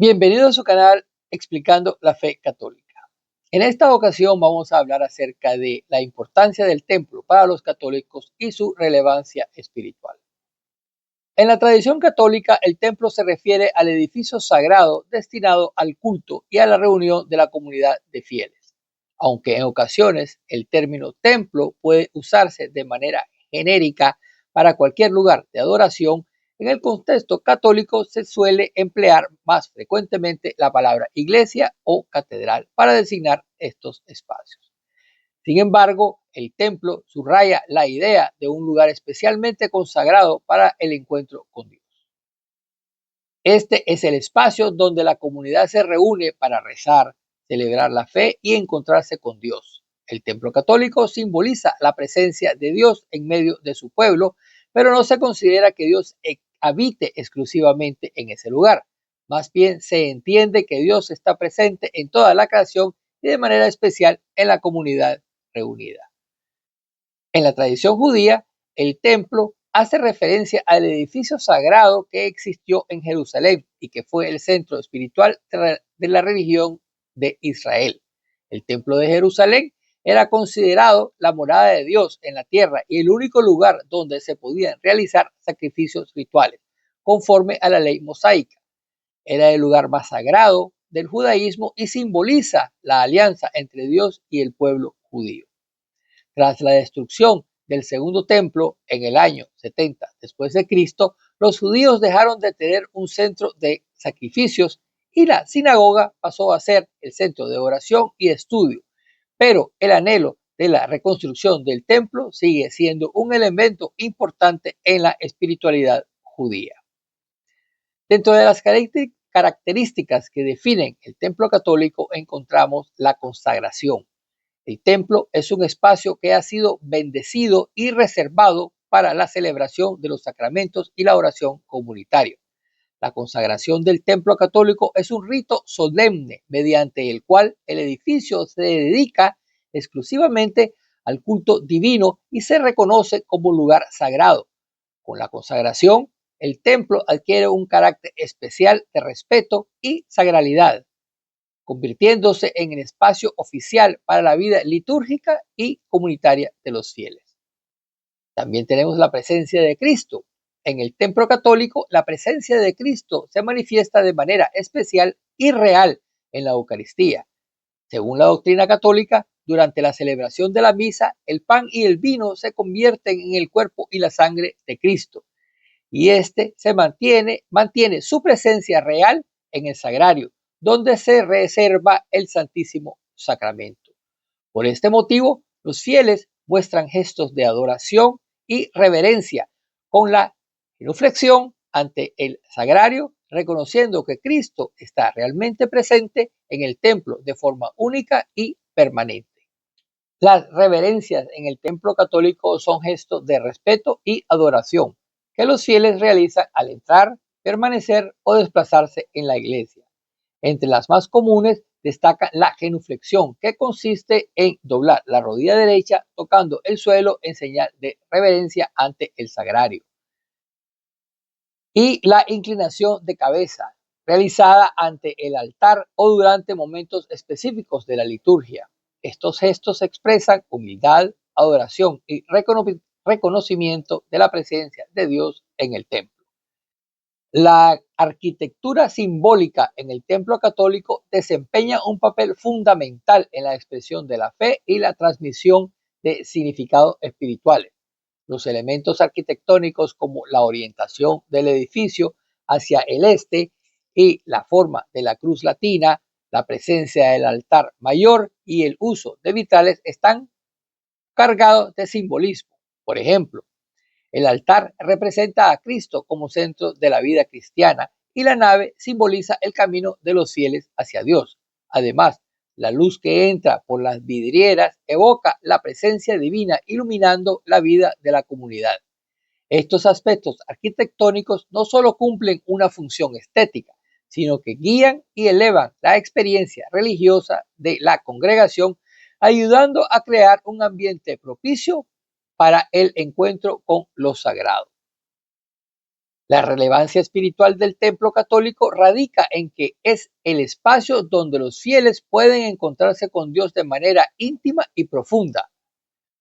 Bienvenido a su canal Explicando la Fe Católica. En esta ocasión vamos a hablar acerca de la importancia del templo para los católicos y su relevancia espiritual. En la tradición católica, el templo se refiere al edificio sagrado destinado al culto y a la reunión de la comunidad de fieles, aunque en ocasiones el término templo puede usarse de manera genérica para cualquier lugar de adoración. En el contexto católico se suele emplear más frecuentemente la palabra iglesia o catedral para designar estos espacios. Sin embargo, el templo subraya la idea de un lugar especialmente consagrado para el encuentro con Dios. Este es el espacio donde la comunidad se reúne para rezar, celebrar la fe y encontrarse con Dios. El templo católico simboliza la presencia de Dios en medio de su pueblo, pero no se considera que Dios habite exclusivamente en ese lugar. Más bien se entiende que Dios está presente en toda la creación y de manera especial en la comunidad reunida. En la tradición judía, el templo hace referencia al edificio sagrado que existió en Jerusalén y que fue el centro espiritual de la religión de Israel. El templo de Jerusalén era considerado la morada de Dios en la tierra y el único lugar donde se podían realizar sacrificios rituales, conforme a la ley mosaica. Era el lugar más sagrado del judaísmo y simboliza la alianza entre Dios y el pueblo judío. Tras la destrucción del segundo templo en el año 70 después de Cristo, los judíos dejaron de tener un centro de sacrificios y la sinagoga pasó a ser el centro de oración y estudio. Pero el anhelo de la reconstrucción del templo sigue siendo un elemento importante en la espiritualidad judía. Dentro de las características que definen el templo católico encontramos la consagración. El templo es un espacio que ha sido bendecido y reservado para la celebración de los sacramentos y la oración comunitaria. La consagración del templo católico es un rito solemne mediante el cual el edificio se dedica exclusivamente al culto divino y se reconoce como lugar sagrado. Con la consagración, el templo adquiere un carácter especial de respeto y sagralidad, convirtiéndose en el espacio oficial para la vida litúrgica y comunitaria de los fieles. También tenemos la presencia de Cristo. En el templo católico, la presencia de Cristo se manifiesta de manera especial y real en la Eucaristía. Según la doctrina católica, durante la celebración de la misa, el pan y el vino se convierten en el cuerpo y la sangre de Cristo, y este mantiene su presencia real en el sagrario, donde se reserva el Santísimo Sacramento. Por este motivo, los fieles muestran gestos de adoración y reverencia con la genuflexión ante el sagrario, reconociendo que Cristo está realmente presente en el templo de forma única y permanente. Las reverencias en el templo católico son gestos de respeto y adoración que los fieles realizan al entrar, permanecer o desplazarse en la iglesia. Entre las más comunes destaca la genuflexión, que consiste en doblar la rodilla derecha tocando el suelo en señal de reverencia ante el sagrario. Y la inclinación de cabeza, realizada ante el altar o durante momentos específicos de la liturgia. Estos gestos expresan humildad, adoración y reconocimiento de la presencia de Dios en el templo. La arquitectura simbólica en el templo católico desempeña un papel fundamental en la expresión de la fe y la transmisión de significados espirituales. Los elementos arquitectónicos como la orientación del edificio hacia el este y la forma de la cruz latina, la presencia del altar mayor y el uso de vitrales están cargados de simbolismo. Por ejemplo, el altar representa a Cristo como centro de la vida cristiana y la nave simboliza el camino de los fieles hacia Dios. Además, la luz que entra por las vidrieras evoca la presencia divina iluminando la vida de la comunidad. Estos aspectos arquitectónicos no solo cumplen una función estética, sino que guían y elevan la experiencia religiosa de la congregación, ayudando a crear un ambiente propicio para el encuentro con lo sagrado. La relevancia espiritual del templo católico radica en que es el espacio donde los fieles pueden encontrarse con Dios de manera íntima y profunda.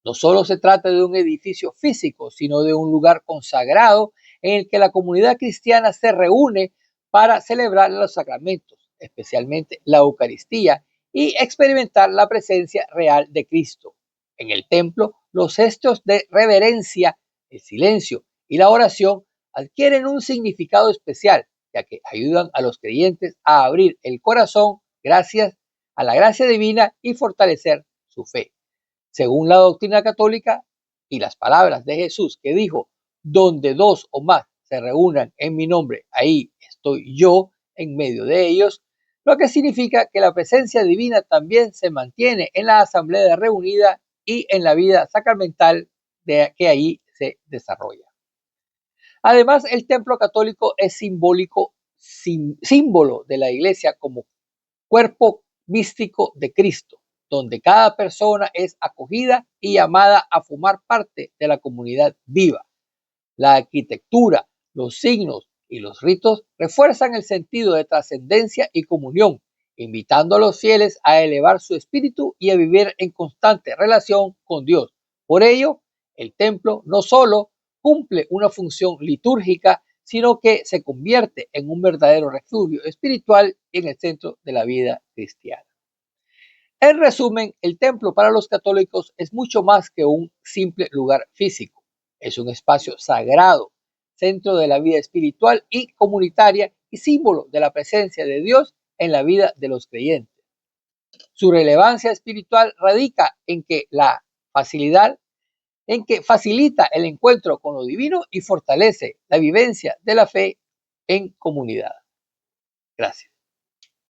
No solo se trata de un edificio físico, sino de un lugar consagrado en el que la comunidad cristiana se reúne para celebrar los sacramentos, especialmente la Eucaristía, y experimentar la presencia real de Cristo. En el templo, los gestos de reverencia, el silencio y la oración adquieren un significado especial, ya que ayudan a los creyentes a abrir el corazón gracias a la gracia divina y fortalecer su fe. Según la doctrina católica y las palabras de Jesús que dijo, donde dos o más se reúnan en mi nombre, ahí estoy yo en medio de ellos, lo que significa que la presencia divina también se mantiene en la asamblea reunida y en la vida sacramental que ahí se desarrolla. Además, el templo católico es símbolo de la iglesia como cuerpo místico de Cristo, donde cada persona es acogida y llamada a formar parte de la comunidad viva. La arquitectura, los signos y los ritos refuerzan el sentido de trascendencia y comunión, invitando a los fieles a elevar su espíritu y a vivir en constante relación con Dios. Por ello, el templo no solo cumple una función litúrgica, sino que se convierte en un verdadero refugio espiritual en el centro de la vida cristiana. En resumen, el templo para los católicos es mucho más que un simple lugar físico. Es un espacio sagrado, centro de la vida espiritual y comunitaria y símbolo de la presencia de Dios en la vida de los creyentes. Su relevancia espiritual radica en que facilita el encuentro con lo divino y fortalece la vivencia de la fe en comunidad. Gracias.